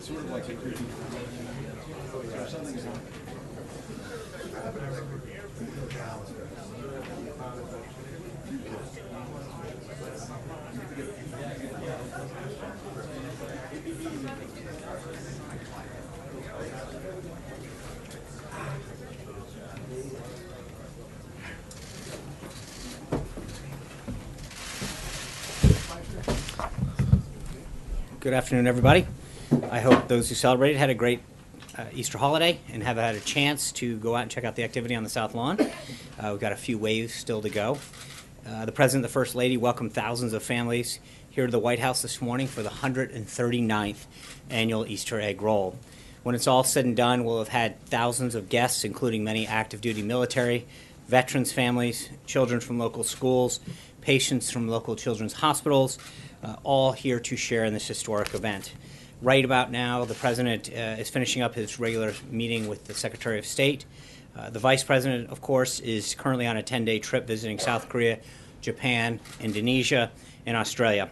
It's sort of like a creepy. Something's on. Good afternoon, everybody. I hope those who celebrated had a great Easter holiday and have had a chance to go out and check out the activity on the South Lawn. We've got a few waves still to go. The President and the First Lady welcomed thousands of families here to the White House this morning for the 139th annual Easter egg roll. When it's all said and done, we'll have had thousands of guests, including many active duty military, veterans' families, children from local schools, patients from local children's hospitals, all here to share in this historic event. Right about now, the President is finishing up his regular meeting with the Secretary of State. The Vice President, of course, is currently on a 10-day trip visiting South Korea, Japan, Indonesia, and Australia.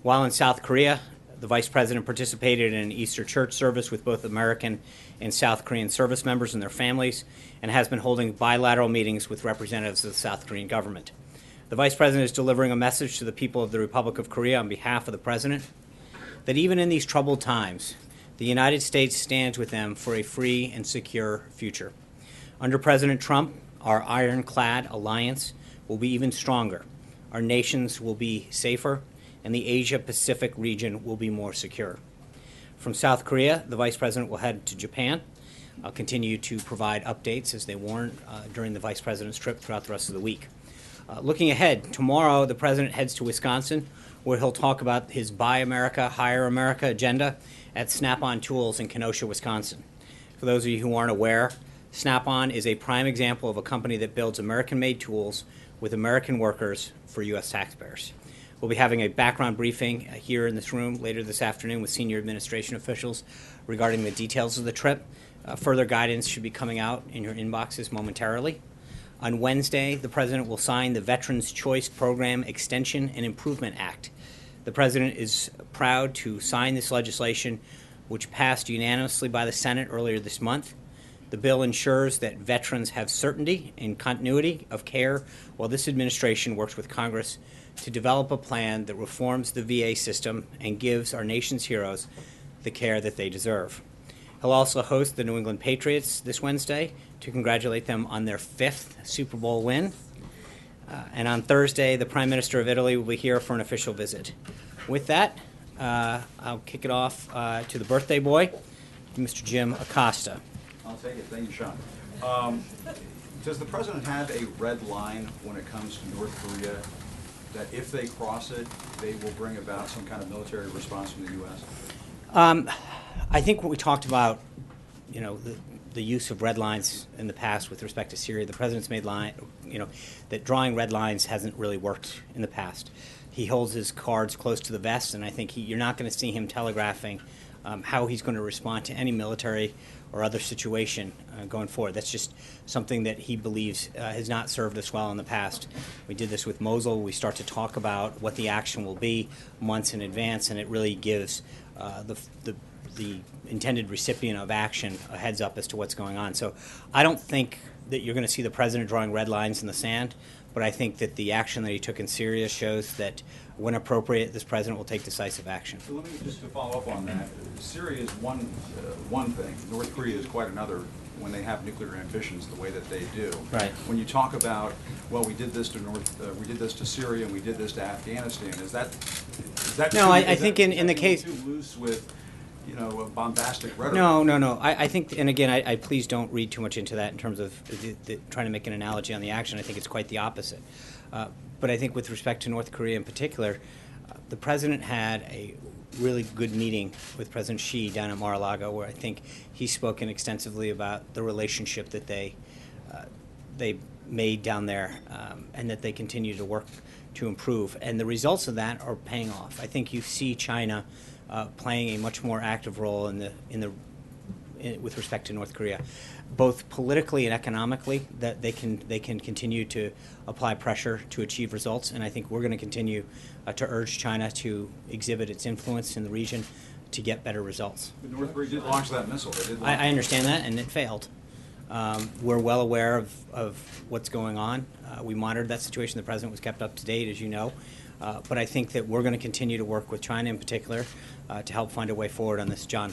While in South Korea, the Vice President participated in an Easter church service with both American and South Korean service members and their families, and has been holding bilateral meetings with representatives of the South Korean government. The Vice President is delivering a message to the people of the Republic of Korea on behalf of the President that even in these troubled times, the United States stands with them for a free and secure future. Under President Trump, our ironclad alliance will be even stronger. Our nations will be safer, and the Asia-Pacific region will be more secure. From South Korea, the Vice President will head to Japan. I'll continue to provide updates as they warrant during the Vice President's trip throughout the rest of the week. Looking ahead, tomorrow the President heads to Wisconsin, where he'll talk about his Buy America, Hire America agenda at Snap-on Tools in Kenosha, Wisconsin. For those of you who aren't aware, Snap-on is a prime example of a company that builds American-made tools with American workers for U.S. taxpayers. We'll be having a background briefing here in this room later this afternoon with senior administration officials regarding the details of the trip. Further guidance should be coming out in your inboxes momentarily. On Wednesday, the President will sign the Veterans Choice Program Extension and Improvement Act. The President is proud to sign this legislation, which passed unanimously by the Senate earlier this month. The bill ensures that veterans have certainty and continuity of care while this administration works with Congress to develop a plan that reforms the VA system and gives our nation's heroes the care that they deserve. He'll also host the New England Patriots this Wednesday to congratulate them on their 5th Super Bowl win. And on Thursday, the Prime Minister of Italy will be here for an official visit. With that, I'll kick it off to the birthday boy, Mr. Jim Acosta. I'll take it. Thank you, Sean. Does the President have a red line when it comes to North Korea, that if they cross it, they will bring about some kind of military response from the U.S.? I think what we talked about, the use of red lines in the past with respect to Syria, the President's made that drawing red lines hasn't really worked in the past. He holds his cards close to the vest, and I think you're not going to see him telegraphing how he's going to respond to any military or other situation going forward. That's just something that he believes has not served us well in the past. We did this with Mosul. We start to talk about what the action will be months in advance, and it really gives the intended recipient of action a heads up as to what's going on. So I don't think that you're going to see the President drawing red lines in the sand, but I think that the action that he took in Syria shows that when appropriate, this President will take decisive action. So let me just to follow up on that. Syria is one thing. North Korea is quite another when they have nuclear ambitions the way that they do. Right. When you talk about, well, we did this to Syria and we did this to Afghanistan, is that no, I think in the case too loose with a bombastic rhetoric? No. I think, and again, I please don't read too much into that in terms of trying to make an analogy on the action. I think it's quite the opposite. But I think with respect to North Korea in particular, the President had a really good meeting with President Xi down at Mar-a-Lago, where I think he's spoken extensively about the relationship that they made down there, and that they continue to work to improve. And the results of that are paying off. I think you see China playing a much more active role with respect to North Korea, both politically and economically. That they can continue to apply pressure to achieve results, and I think we're going to continue to urge China to exhibit its influence in the region to get better results. But North Korea did launch that missile. They did launch I understand that, and it failed. We're well aware of what's going on. We monitored that situation. The president was kept up to date, as you know. But I think that we're going to continue to work with China in particular to help find a way forward on this. John.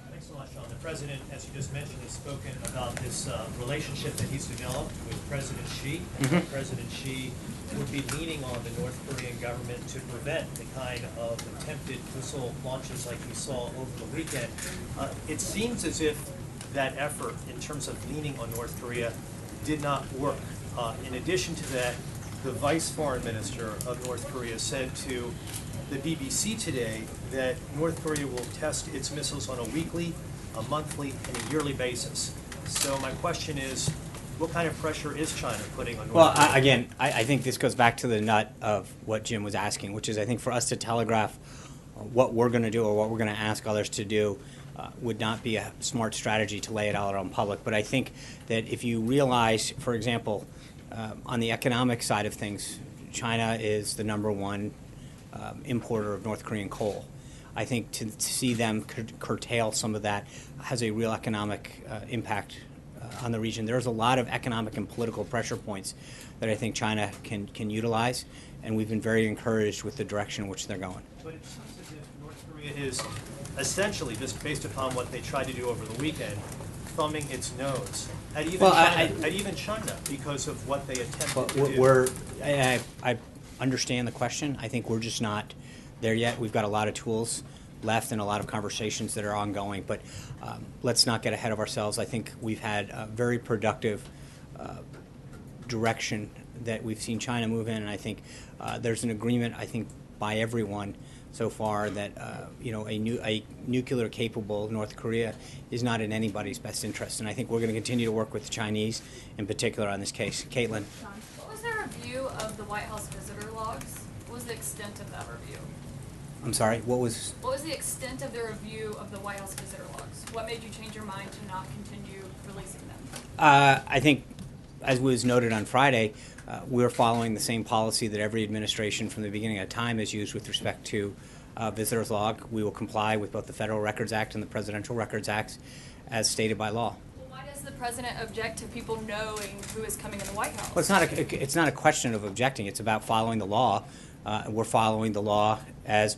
Thanks so much, Sean. The president, as you just mentioned, has spoken about this relationship that he's developed with President Xi. And how President Xi would be leaning on the North Korean government to prevent the kind of attempted missile launches like we saw over the weekend. It seems as if that effort in terms of leaning on North Korea did not work. In addition to that, the vice foreign minister of North Korea said to the BBC today that North Korea will test its missiles on a weekly, a monthly, and a yearly basis. So my question is, what kind of pressure is China putting on North Korea? Well, again, I think this goes back to the nut of what Jim was asking, which is I think for us to telegraph what we're going to do or what we're going to ask others to do would not be a smart strategy to lay it out on public. But I think that if you realize, for example, on the economic side of things, China is the #1 importer of North Korean coal. I think to see them curtail some of that has a real economic impact on the region. There's a lot of economic and political pressure points that I think China can utilize, and we've been very encouraged with the direction in which they're going. But it seems as if North Korea is essentially, just based upon what they tried to do over the weekend, thumbing its nose at even China because of what they attempted to do. I understand the question. I think we're just not there yet. We've got a lot of tools left and a lot of conversations that are ongoing, but let's not get ahead of ourselves. I think we've had a very productive direction that we've seen China move in, and I think there's an agreement, I think, by everyone so far that a nuclear capable North Korea is not in anybody's best interest, and I think we're going to continue to work with the Chinese in particular on this case. Caitlin. John, what was their review of the White House visitor logs? What was the extent of that review? I'm sorry, what was the extent of their review of the White House visitor logs? What made you change your mind to not continue releasing them? I think, as was noted on Friday, we're following the same policy that every administration from the beginning of time has used with respect to visitors log. We will comply with both the Federal Records Act and the Presidential Records Act as stated by law. Well, why does the president object to people knowing who is coming in the White House? Well, it's not a question of objecting. It's about following the law. We're following the law as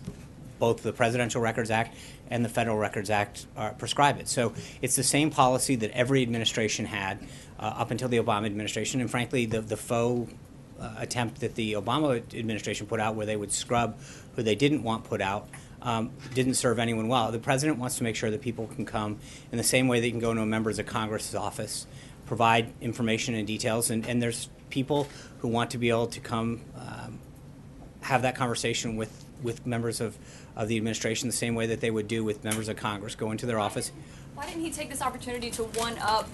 both the Presidential Records Act and the Federal Records Act prescribe it. So it's the same policy that every administration had up until the Obama administration, and frankly, the faux attempt that the Obama administration put out where they would scrub who they didn't want put out didn't serve anyone well. The president wants to make sure that people can come in the same way they can go to a member of Congress's office, provide information and details, and there's people who want to be able to come have that conversation with members of the administration the same way that they would do with members of Congress, go into their office. Why didn't he take this opportunity to one-up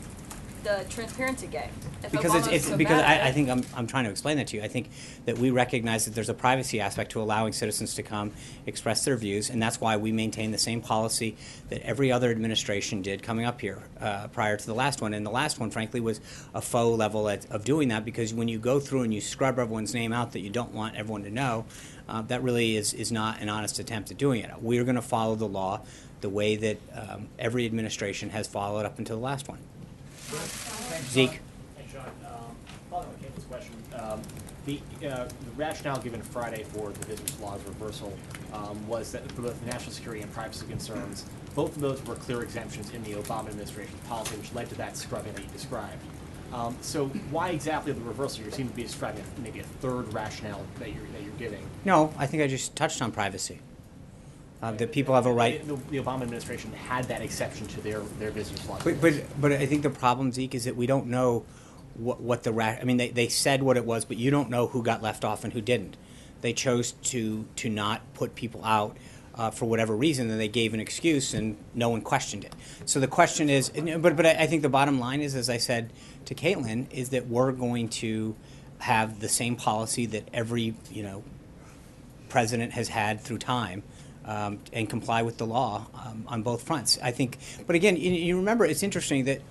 the transparency game? Because I think I'm trying to explain that to you. I think that we recognize that there's a privacy aspect to allowing citizens to come express their views, and that's why we maintain the same policy that every other administration did coming up here prior to the last one. And the last one, frankly, was a faux level of doing that, because when you go through and you scrub everyone's name out that you don't want everyone to know, that really is not an honest attempt at doing it. We're going to follow the law the way that every administration has followed up until the last one. Zeke. Hey, Sean. Following on Caitlin's question, the rationale given Friday for the visitors log reversal was that for both national security and privacy concerns, both of those were clear exemptions in the Obama administration policy, which led to that scrubbing that you described. So why exactly the reversal? You seem to be describing maybe a third rationale that you're giving. No, I think I just touched on privacy. That people have a right. The Obama administration had that exception to their visitors log. But I think the problem, Zeke, is that we don't know what the I mean, they said what it was, but you don't know who got left off and who didn't. They chose to not put people out for whatever reason, and they gave an excuse, and no one questioned it. So the question is, but I think the bottom line is, as I said to Caitlin, is that we're going to have the same policy that every president has had through time. And comply with the law on both fronts. I think, but again, you remember, it's interesting that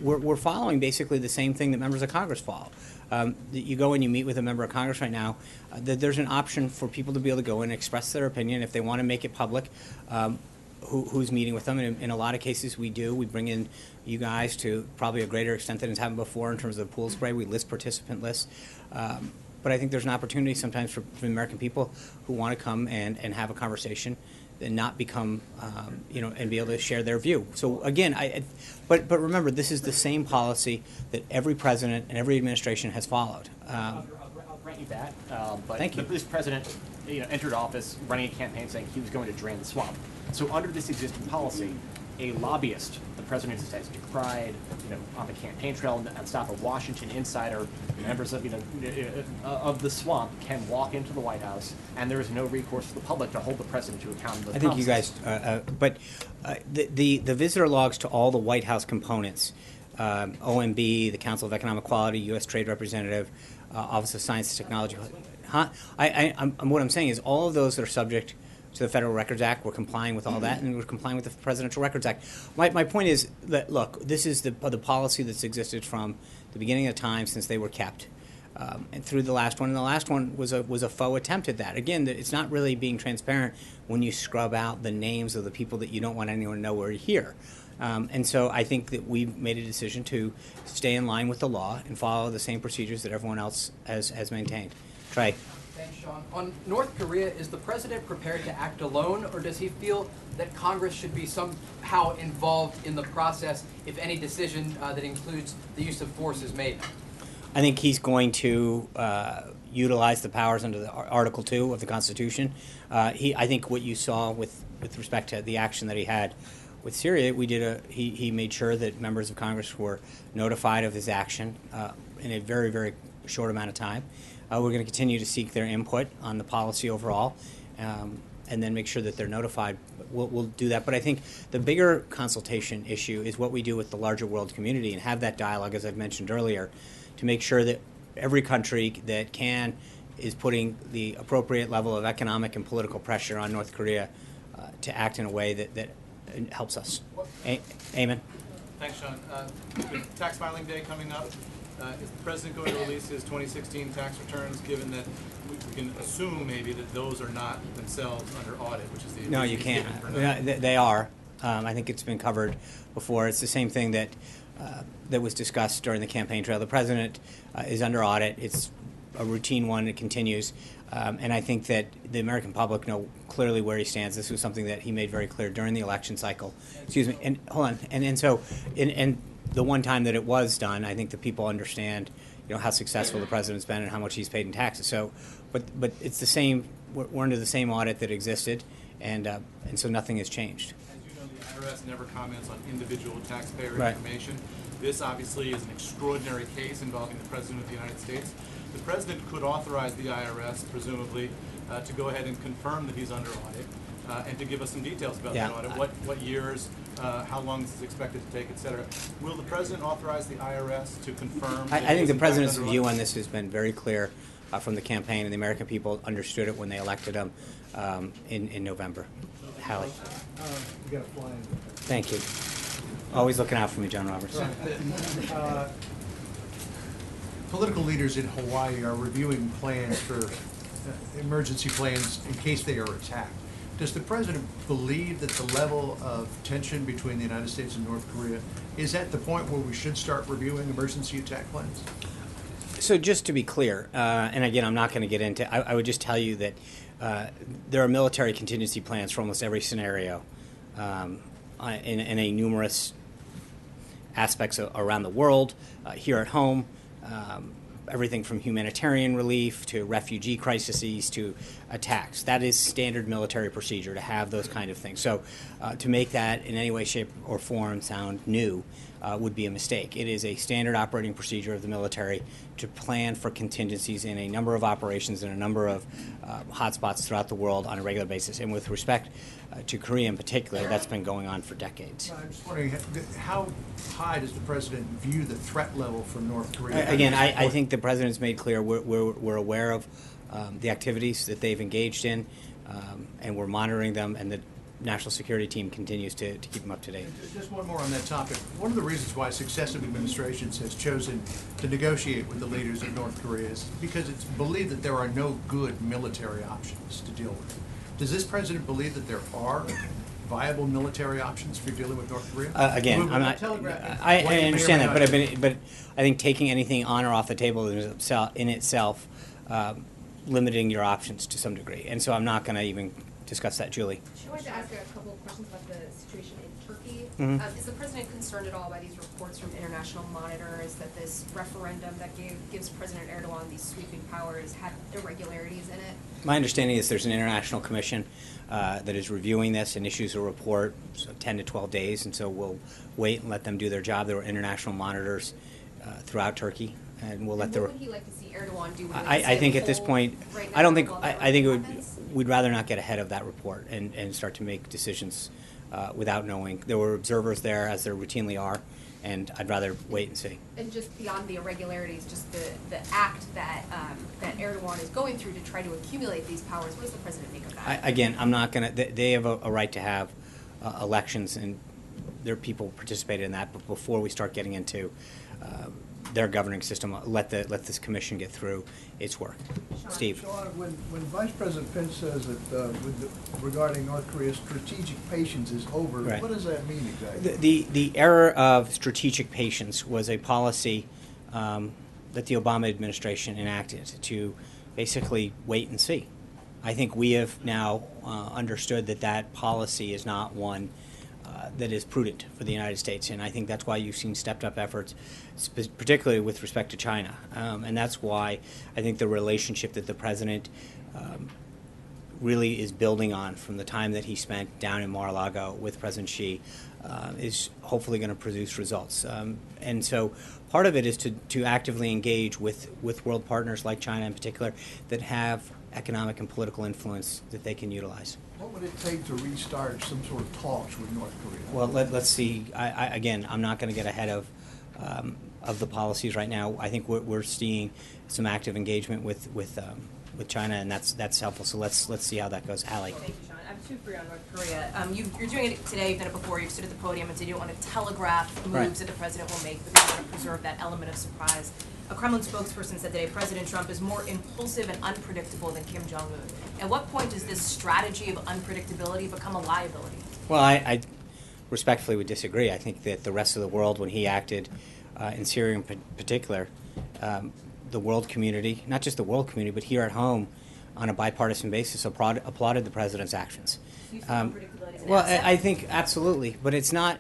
we're following basically the same thing that members of Congress follow. You go and you meet with a member of Congress right now. That there's an option for people to be able to go and express their opinion if they want to make it public. who's meeting with them. And in a lot of cases, we do. We bring in you guys to probably a greater extent than it's happened before in terms of the pool spray. We list participant lists. But I think there's an opportunity sometimes for the American people who want to come and have a conversation and not become, and be able to share their view. So again, but remember, this is the same policy that every president and every administration has followed. I'll grant you that, but Thank you. this president, entered office running a campaign saying he was going to drain the swamp. So under this existing policy, a lobbyist, the president has decried, on the campaign trail on stop of Washington Insider, members of, of the swamp can walk into the White House, and there is no recourse to the public to hold the president to account. I think you guys, the visitor logs to all the White House components, OMB, the Council of Economic Quality, U.S. Trade Representative, Office of Science and Technology. What I'm saying is all of those that are subject to the Federal Records Act, we're complying with all that, and we're complying with the Presidential Records Act. My point is that, look, this is the policy that's existed from the beginning of time since they were kept. And through the last one, and the last one was a faux attempt at that. Again, it's not really being transparent when you scrub out the names of the people that you don't want anyone to know were here. And so I think that we've made a decision to stay in line with the law and follow the same procedures that everyone else has maintained. Trey. Thanks, Sean. On North Korea, is the president prepared to act alone, or does he feel that Congress should be somehow involved in the process if any decision that includes the use of force is made? I think he's going to utilize the powers under the Article 2 of the Constitution. I think what you saw with respect to the action that he had with Syria, he made sure that members of Congress were notified of his action in a very, very short amount of time. We're going to continue to seek their input on the policy overall, and then make sure that they're notified. We'll do that. But I think the bigger consultation issue is what we do with the larger world community and have that dialogue, as I've mentioned earlier, to make sure that every country that can is putting the appropriate level of economic and political pressure on North Korea to act in a way that helps us. Amen. Thanks, Sean. With tax filing day coming up, is the president going to release his 2016 tax returns, given that we can assume maybe that those are not themselves under audit, which is the... No, you can't. They are. I think it's been covered before. It's the same thing that was discussed during the campaign trail. The president is under audit. It's a routine one. It continues. And I think that the American public know clearly where he stands. This was something that he made very clear during the election cycle. Excuse me. And hold on. And so the one time that it was done, I think the people understand, how successful the president's been and how much he's paid in taxes. So, but it's the same. We're under the same audit that existed, and so nothing has changed. As you know, the IRS never comments on individual taxpayer Right. information. This obviously is an extraordinary case involving the president of the United States. The president could authorize the IRS, presumably, to go ahead and confirm that he's under audit, and to give us some details about that audit. What years, how long this is expected to take, et cetera. Will the president authorize the IRS to confirm? I think the president's view on this has been very clear from the campaign, and the American people understood it when they elected him in November. Hallie. You got to fly in. Thank you. Always looking out for me, John Roberts. Political leaders in Hawaii are reviewing plans for emergency plans in case they are attacked. Does the president believe that the level of tension between the United States and North Korea is at the point where we should start reviewing emergency attack plans? So just to be clear, and again, I'm not going to get into, I would just tell you that there are military contingency plans for almost every scenario in a numerous aspects around the world, here at home, everything from humanitarian relief to refugee crises to attacks. That is standard military procedure to have those kind of things. So to make that in any way, shape, or form sound new would be a mistake. It is a standard operating procedure of the military to plan for contingencies in a number of operations in a number of hotspots throughout the world on a regular basis. And with respect to Korea in particular, that's been going on for decades. I'm just wondering, how high does the president view the threat level from North Korea? Again, I think the president's made clear we're aware of the activities that they've engaged in, and we're monitoring them, and the national security team continues to keep them up to date. Just one more on that topic. One of the reasons why successive administrations has chosen to negotiate with the leaders of North Korea is because it's believed that there are no good military options to deal with. Does this president believe that there are viable military options for dealing with North Korea? Again, We're I'm not. telegraphing I what you may or understand may that, not do. but I think taking anything on or off the table is in itself limiting your options to some degree, and so I'm not going to even discuss that, Julie. I wanted to ask a couple of questions about the situation in Turkey. Mhm. Is the president concerned at all by these reports from international monitors that this referendum that gives President Erdogan these sweeping powers had irregularities in it? My understanding is there's an international commission that is reviewing this and issues a report, so 10 to 12 days, and so we'll wait and let them do their job. There were international monitors throughout Turkey, and we'll let the. What would he like to see Erdogan do? I think at this point, right I don't now think, while that I think it would, happens? we'd rather not get ahead of that report and start to make decisions without knowing. There were observers there, as there routinely are, and I'd rather wait and see. And just beyond the irregularities, just the act that that Erdogan is going through to try to accumulate these powers, what does the president make of that? Again, I'm not going to, they have a right to have elections, and their people participated in that, but before we start getting into their governing system, let this commission get through its work. Steve? Sean, when Vice President Pence says that regarding North Korea's strategic patience is over, Right. what does that mean exactly? The era of strategic patience was a policy that the Obama administration enacted to basically wait and see. I think we have now understood that that policy is not one that is prudent for the United States, and I think that's why you've seen stepped-up efforts, particularly with respect to China, and that's why I think the relationship that the president really is building on from the time that he spent down in Mar-a-Lago with President Xi is hopefully going to produce results. And so part of it is to actively engage with world partners like China in particular that have economic and political influence that they can utilize. What would it take to restart some sort of talks with North Korea? Well, let's see. Again, I'm not going to get ahead of the policies right now. I think we're seeing some active engagement with China, and that's helpful. So let's see how that goes. Allie. Thank you, Sean. I have two for you on North Korea. You're doing it today, you've done it before, you've stood at the podium and said you don't want to telegraph moves Right. that the president will make, but you want to preserve that element of surprise. A Kremlin spokesperson said today President Trump is more impulsive and unpredictable than Kim Jong-un. At what point does this strategy of unpredictability become a liability? Well, I respectfully would disagree. I think that the rest of the world, when he acted in Syria in particular, the world community, not just the world community, but here at home, on a bipartisan basis, applauded the president's actions. Do you see unpredictability as an Well, asset? I think absolutely, but it's not.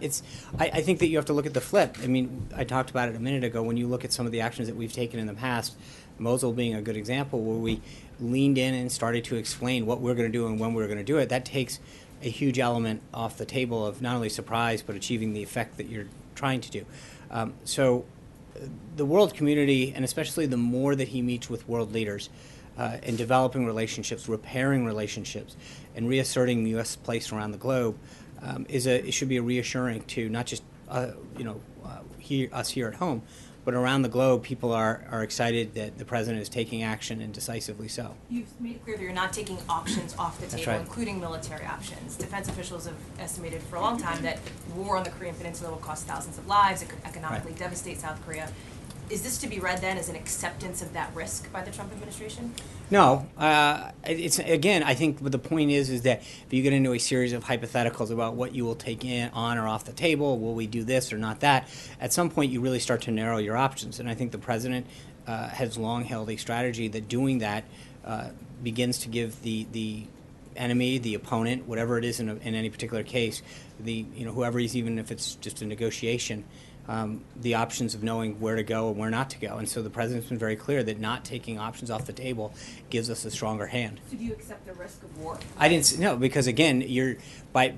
I think that you have to look at the flip. I mean, I talked about it a minute ago. When you look at some of the actions that we've taken in the past, Mosul being a good example, where we leaned in and started to explain what we're going to do and when we're going to do it, that takes a huge element off the table of not only surprise but achieving the effect that you're trying to do. So the world community, and especially the more that he meets with world leaders, in developing relationships, repairing relationships, and reasserting the U.S. place around the globe, it should be a reassuring to not just us here at home, but around the globe. People are excited that the president is taking action, and decisively so. You've made it clear that you're not taking options off the That's table, right. including military options. Defense officials have estimated for a long time that war on the Korean Peninsula will cost thousands of lives. It could economically Right. devastate South Korea. Is this to be read then as an acceptance of that risk by the Trump administration? No, it's again. I think the point is that if you get into a series of hypotheticals about what you will take on or off the table, will we do this or not that? At some point, you really start to narrow your options, and I think the president has long held a strategy that doing that begins to give the enemy, the opponent, whatever it is in any particular case, whoever he's, even if it's just a negotiation. The options of knowing where to go and where not to go. And so the president's been very clear that not taking options off the table gives us a stronger hand. So do you accept the risk of war? I didn't no, because again, by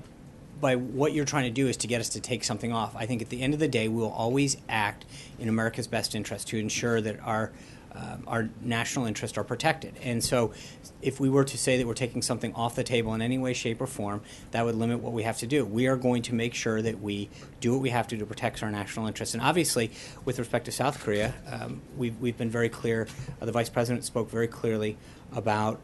what you're trying to do is to get us to take something off. I think at the end of the day, we will always act in America's best interest to ensure that our national interests are protected. And so if we were to say that we're taking something off the table in any way, shape, or form, that would limit what we have to do. We are going to make sure that we do what we have to protect our national interests. And obviously, with respect to South Korea, we've been very clear. The Vice President spoke very clearly about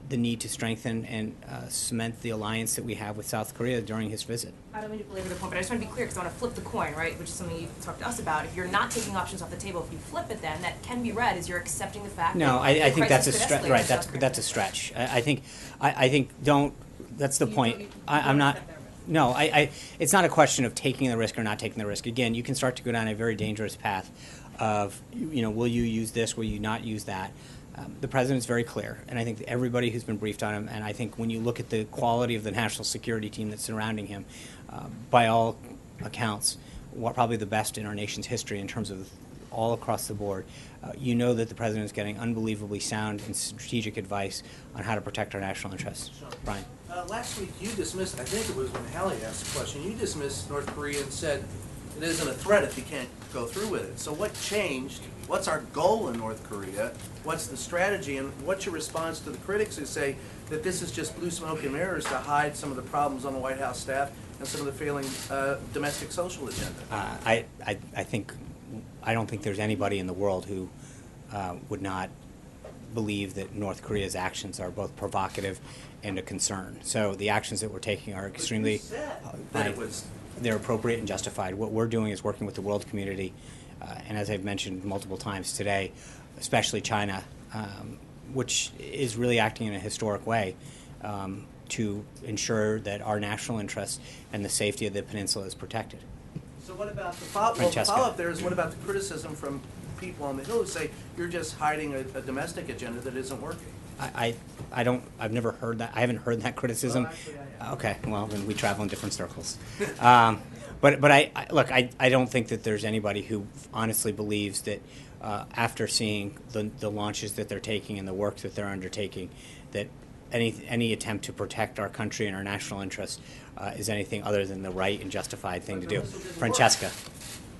the need to strengthen and cement the alliance that we have with South Korea during his visit. I don't mean to belabor the point, but I just want to be clear because I want to flip the coin, right, which is something you talked to us about. If you're not taking options off the table, if you flip it then, that can be read as you're accepting the fact No, that I the think that's a crisis could stretch. escalate Right, in South Korea. that's a stretch. I think don't. That's the point. I'm not. No, it's not a question of taking the risk or not taking the risk. Again, you can start to go down a very dangerous path of, will you use this, will you not use that? The president's very clear, and I think everybody who's been briefed on him, and I think when you look at the quality of the national security team that's surrounding him, by all accounts, probably the best in our nation's history in terms of all across the board, you know that the president is getting unbelievably sound and strategic advice on how to protect our national interests. Brian. Last week you dismissed, I think it was when Hallie asked the question, you dismissed North Korea and said it isn't a threat if you can't go through with it. So what changed? What's our goal in North Korea? What's the strategy? And what's your response to the critics who say that this is just blue smoke and mirrors to hide some of the problems on the White House staff and some of the failing domestic social agenda? I don't think there's anybody in the world who would not believe that North Korea's actions are both provocative and a concern. So the actions that we're taking are extremely, But you said that it was. They're appropriate and justified. What we're doing is working with the world community, and as I've mentioned multiple times today, especially China, which is really acting in a historic way to ensure that our national interests and the safety of the peninsula is protected. So what about the follow-up there is what about the criticism from people on the Hill who say you're just hiding a domestic agenda that isn't working? I've never heard that. I haven't heard that criticism. Well, actually, I have. Okay, well, then we travel in different circles. But I don't think that there's anybody who honestly believes that after seeing the launches that they're taking and the work that they're undertaking, that any attempt to protect our country and our national interests is anything other than the right and justified thing to do. Francesca.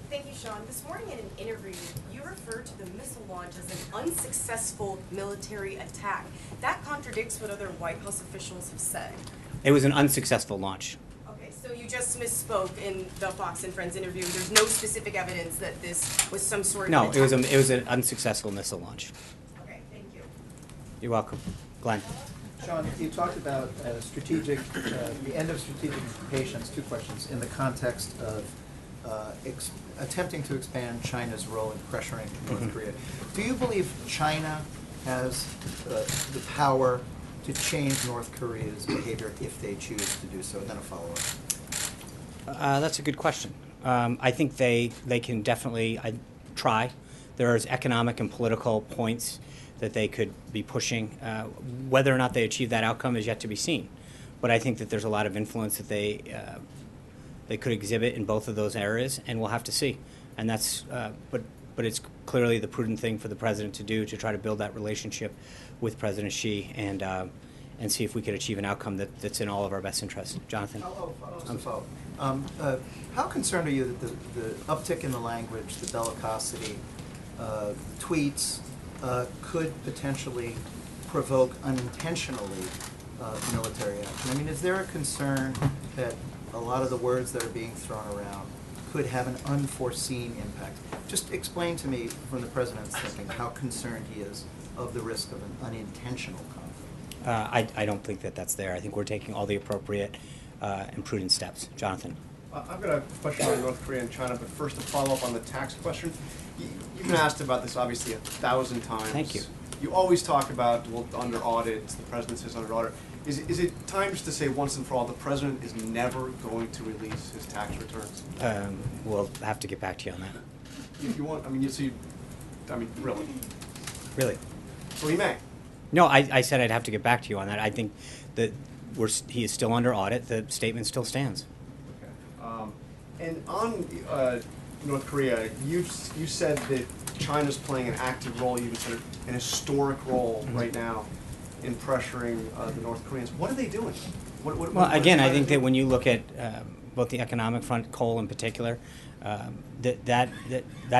Thank you, Sean. This morning in an interview, you referred to the missile launch as an unsuccessful military attack. That contradicts what other White House officials have said. It was an unsuccessful launch. Okay, so you just misspoke in the Fox and Friends interview. There's no specific evidence that this was some sort of No, attack. it was an unsuccessful missile launch. Okay, thank you. You're welcome. Glenn. Sean, you talked about the end of strategic patience, two questions, in the context of attempting to expand China's role in pressuring North Korea. Do you believe China has the power to change North Korea's behavior if they choose to do so? And then a follow-up. That's a good question. I think they can definitely try. There's economic and political points that they could be pushing. Whether or not they achieve that outcome is yet to be seen. But I think that there's a lot of influence that they could exhibit in both of those areas, and we'll have to see. And that's, but it's clearly the prudent thing for the president to do, to try to build that relationship with President Xi and see if we could achieve an outcome that's in all of our best interests. Jonathan? How concerned are you that the uptick in the language, the bellicosity, tweets, could potentially provoke unintentionally military action? I mean, is there a concern that a lot of the words that are being thrown around could have an unforeseen impact? Just explain to me, from the president's thinking, how concerned he is of the risk of an unintentional conflict. I don't think that that's there. I think we're taking all the appropriate and prudent steps. Jonathan? I've got a question on North Korea and China, but first to follow up on the tax question. You've been asked about this obviously 1,000 times. Thank you. You always talk about, well, under audit, the president says under audit. Is it time just to say once and for all, the president is never going to release his tax returns? We'll have to get back to you on that. You want, I mean, really? Really? So he may. No, I said I'd have to get back to you on that. I think that he is still under audit. The statement still stands. Okay. And on North Korea, you said that China's playing an active role, you even said an historic role right now in pressuring the North Koreans. What are they doing? Well, again, I think that when you look at both the economic front, coal in particular, that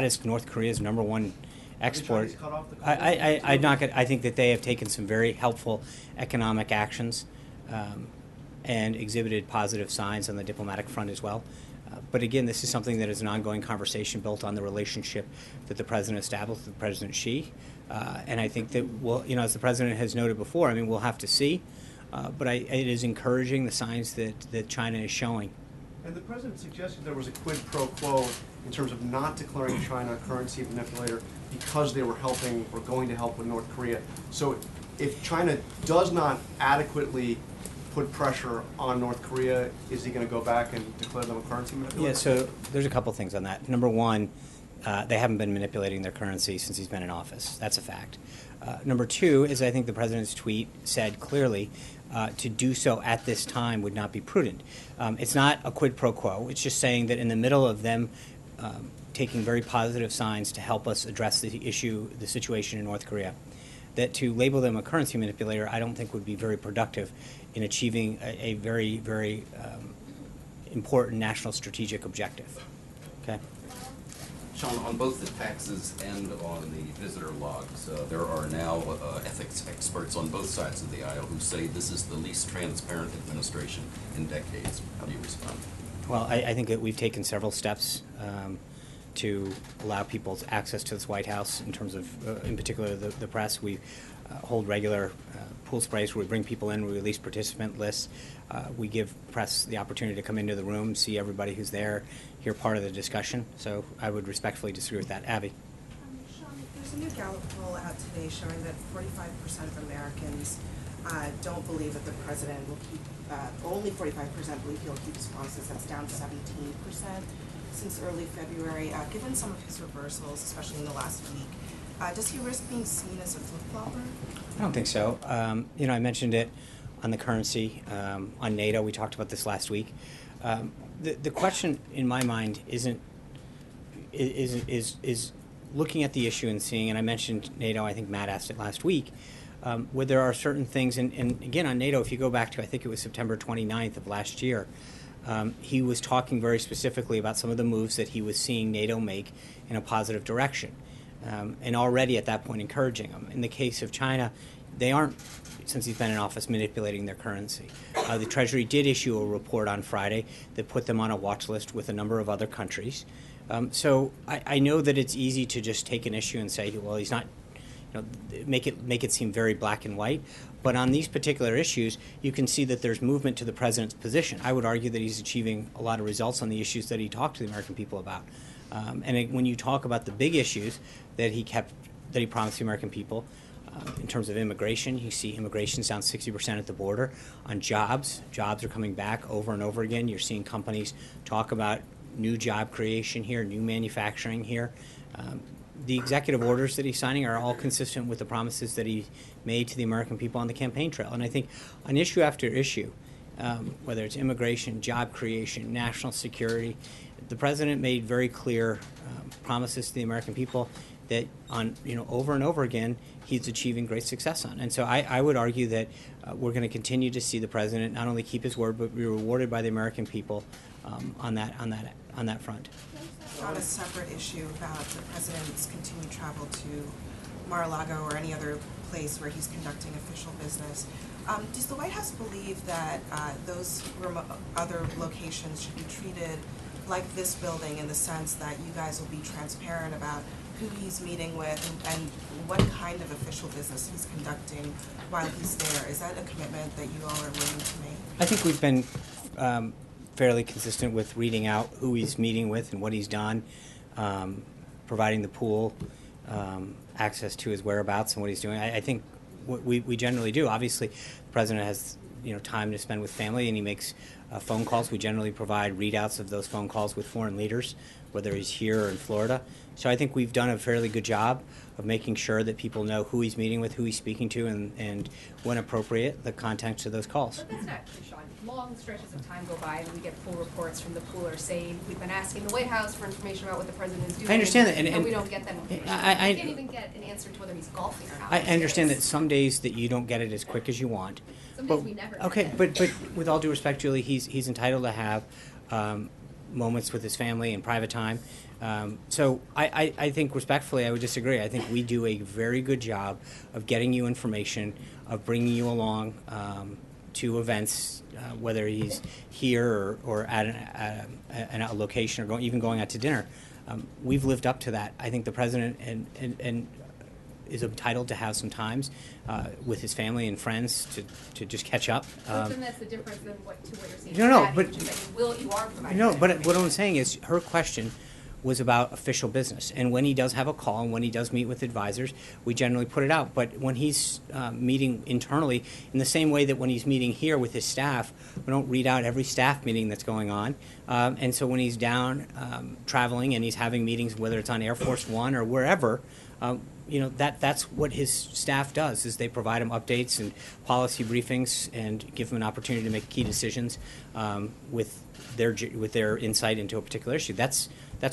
is North Korea's #1 export. I think that they have taken some very helpful economic actions and exhibited positive signs on the diplomatic front as well. But again, this is something that is an ongoing conversation built on the relationship that the president established with President Xi. And I think that, as the president has noted before, I mean, we'll have to see. But it is encouraging the signs that China is showing. And the president suggested there was a quid pro quo in terms of not declaring China a currency manipulator because they were helping or going to help with North Korea. So if China does not adequately put pressure on North Korea? Is he going to go back and declare them a currency manipulator? Yeah, so there's a couple things on that. Number one, they haven't been manipulating their currency since he's been in office. That's a fact. Number two is I think the president's tweet said clearly to do so at this time would not be prudent. It's not a quid pro quo. It's just saying that in the middle of them taking very positive signs to help us address the issue, the situation in North Korea, that to label them a currency manipulator I don't think would be very productive in achieving a very, very important national strategic objective. Okay? Sean, on both the taxes and on the visitor logs, there are now ethics experts on both sides of the aisle who say this is the least transparent administration in decades. How do you respond? Well, I think that we've taken several steps to allow people's access to this White House in terms of, in particular, the press. We hold regular pool sprays where we bring people in, we release participant lists. We give press the opportunity to come into the room, see everybody who's there, hear part of the discussion. So I would respectfully disagree with that. Abby? Sean, there's a new Gallup poll out today showing that 45% of Americans don't believe that the president will keep, only 45% believe he'll keep his promises. That's down 17% since early February. Given some of his reversals, especially in the last week, does he risk being seen as a flip-flopper? I don't think so. You know, I mentioned it on the currency, on NATO. We talked about this last week. The question in my mind is looking at the issue and seeing, and I mentioned NATO, I think Matt asked it last week, where there are certain things, and again on NATO, if you go back to, I think it was September 29th of last year, he was talking very specifically about some of the moves that he was seeing NATO make in a positive direction. And already at that point encouraging them. In the case of China, they aren't, since he's been in office, manipulating their currency. The Treasury did issue a report on Friday that put them on a watch list with a number of other countries. So I know that it's easy to just take an issue and say, well, he's not, you know, make it seem very black and white. But on these particular issues, you can see that there's movement to the president's position. I would argue that he's achieving a lot of results on the issues that he talked to the American people about. When you talk about the big issues that he promised the American people, in terms of immigration, you see immigration's down 60% at the border. On jobs are coming back over and over again. You're seeing companies talk about new job creation here, new manufacturing here. The executive orders that he's signing are all consistent with the promises that he made to the American people on the campaign trail. And I think on issue after issue, whether it's immigration, job creation, national security, the president made very clear promises to the American people that on, you know, over and over again, he's achieving great success on. And so I would argue that we're going to continue to see the president not only keep his word, but be rewarded by the American people on that front. On a separate issue about the president's continued travel to Mar-a-Lago or any other place where he's conducting official business, does the White House believe that those other locations should be treated like this building in the sense that you guys will be transparent about who he's meeting with and what kind of official business he's conducting while he's there? Is that a commitment that you all are willing to make? I think we've been fairly consistent with reading out who he's meeting with and what he's done, providing the pool access to his whereabouts and what he's doing. I think we generally do. Obviously, the president has, you know, time to spend with family, and he makes phone calls. We generally provide readouts of those phone calls with foreign leaders, whether he's here or in Florida. So I think we've done a fairly good job of making sure that people know who he's meeting with, who he's speaking to, and when appropriate, the context of those calls. But that's not true, Sean. Long stretches of time go by and we get full reports from the pooler saying we've been asking the White House for information about what the president is doing. I understand that, and we don't get that information. I we can't even get an answer to whether he's golfing or not. I understand that some days that you don't get it as quick as you want. Some days we never get okay, it. but with all due respect, Julie, he's entitled to have moments with his family and private time. So I think respectfully, I would disagree. I think we do a very good job of getting you information, of bringing you along to events, whether he's here or at a location or even going out to dinner. We've lived up to that. I think the president and is entitled to have some times with his family and friends to just catch up. Then that's the difference than what you're saying. No, but you are providing no. But what I'm saying is, her question was about official business. And when he does have a call and when he does meet with advisors, we generally put it out. But when he's meeting internally, in the same way that when he's meeting here with his staff, we don't read out every staff meeting that's going on. And so when he's down traveling and he's having meetings, whether it's on Air Force One or wherever, that's what his staff does, is they provide him updates and policy briefings and give him an opportunity to make key decisions with their insight into a particular issue. That's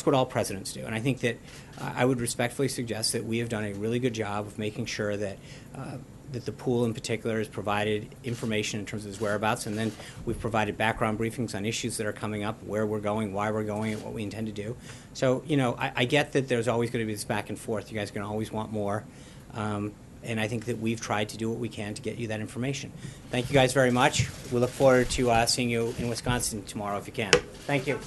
what all presidents do. And I think that I would respectfully suggest that we have done a really good job of making sure that that the pool in particular has provided information in terms of his whereabouts, and then we've provided background briefings on issues that are coming up, where we're going, why we're going, and what we intend to do. So, I get that there's always going to be this back and forth. You guys are going to always want more. And I think that we've tried to do what we can to get you that information. Thank you guys very much. We look forward to seeing you in Wisconsin tomorrow if you can. Thank you.